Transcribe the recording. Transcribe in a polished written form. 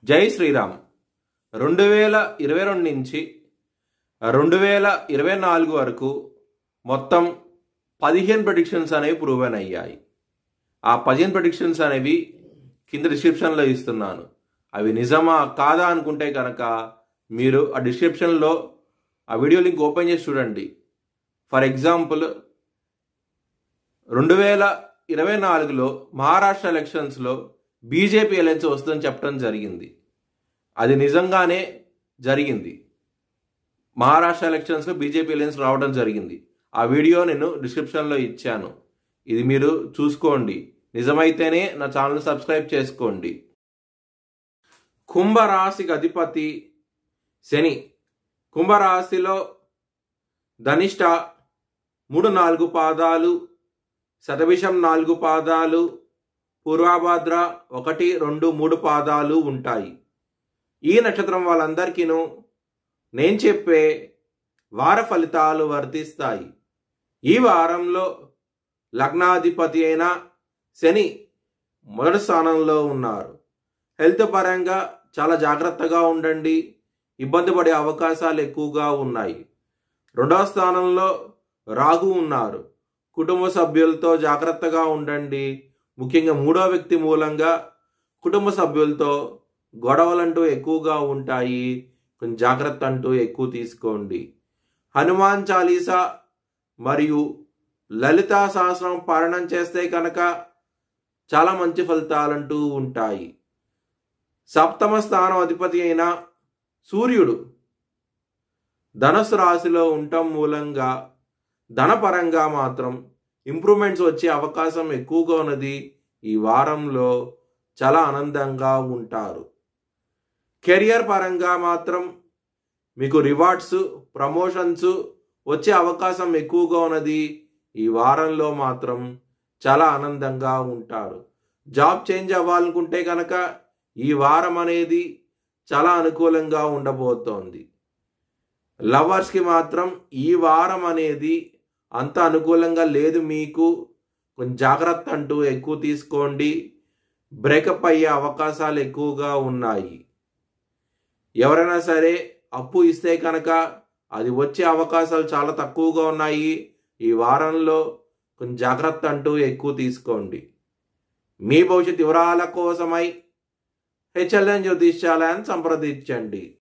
జై శ్రీరామ్. 2022 నుంచి 2024 వరకు మొత్తం 15 ప్రెడిక్షన్స్ అనేవి ప్రూవెన్ అయ్యాయి. ఆ 15 ప్రెడిక్షన్స్ అనేవి కింద డిస్క్రిప్షన్లో ఇస్తున్నాను. అవి నిజమా కాదా అనుకుంటే కనుక మీరు ఆ డిస్క్రిప్షన్లో ఆ వీడియో లింక్ ఓపెన్ చేసి చూడండి. ఫర్ ఎగ్జాంపుల్ 2024లో మహారాష్ట్ర ఎలక్షన్స్లో బీజేపీ అలయన్స్ వస్తుందని చెప్పడం జరిగింది. అది నిజంగానే జరిగింది. మహారాష్ట్ర ఎలక్షన్స్లో బీజేపీ అలయన్స్ రావడం జరిగింది. ఆ వీడియో నేను డిస్క్రిప్షన్లో ఇచ్చాను. ఇది మీరు చూసుకోండి. నిజమైతేనే నా ఛానల్ సబ్స్క్రైబ్ చేసుకోండి. కుంభరాశికి అధిపతి శని. కుంభరాశిలో ధనిష్ట 3-4 పాదాలు, శతభిషం 4 పాదాలు, పూర్వభాద్ర 1, 2, 3 పాదాలు ఉంటాయి. ఈ నక్షత్రం వాళ్ళందరికీను నేను చెప్పే వార ఫలితాలు వర్తిస్తాయి. ఈ వారంలో లగ్నాధిపతి అయిన శని మొదటి స్థానంలో ఉన్నారు. హెల్త్ పరంగా చాలా జాగ్రత్తగా ఉండండి. ఇబ్బంది పడే అవకాశాలు ఎక్కువగా ఉన్నాయి. రెండవ స్థానంలో రాహు ఉన్నారు. కుటుంబ సభ్యులతో జాగ్రత్తగా ఉండండి. ముఖ్యంగా మూడో వ్యక్తి మూలంగా కుటుంబ సభ్యులతో గొడవలంటూ ఎక్కువగా ఉంటాయి. కొంచెం జాగ్రత్త అంటూ ఎక్కువ తీసుకోండి. హనుమాన్ చాలీసా మరియు లలితా సహస్రం పారాయణం చేస్తే కనుక చాలా మంచి ఫలితాలంటూ ఉంటాయి. సప్తమ స్థానం అధిపతి అయిన సూర్యుడు ధనుసు రాశిలో ఉండటం మూలంగా ధనపరంగా మాత్రం ఇంప్రూవ్మెంట్స్ వచ్చే అవకాశం ఎక్కువగా ఉన్నది. ఈ వారంలో చాలా ఆనందంగా ఉంటారు. కెరియర్ పరంగా మాత్రం మీకు రివార్డ్స్, ప్రమోషన్స్ వచ్చే అవకాశం ఎక్కువగా ఉన్నది. ఈ వారంలో మాత్రం చాలా ఆనందంగా ఉంటారు. జాబ్ చేంజ్ అవ్వాలనుకుంటే కనుక ఈ వారం అనేది చాలా అనుకూలంగా ఉండబోతోంది. లవర్స్కి మాత్రం ఈ వారం అనేది అంత అనుకూలంగా లేదు. మీకు కొంచెం జాగ్రత్త అంటూ ఎక్కువ తీసుకోండి. బ్రేకప్ అయ్యే అవకాశాలు ఎక్కువగా ఉన్నాయి. ఎవరైనా సరే అప్పు ఇస్తే కనుక అది వచ్చే అవకాశాలు చాలా తక్కువగా ఉన్నాయి. ఈ వారంలో కొంచెం జాగ్రత్త అంటూ ఎక్కువ తీసుకోండి. మీ భవిష్యత్ వివరాల కోసమై HLN జ్యోతిష్యాలయాన్ని సంప్రదించండి.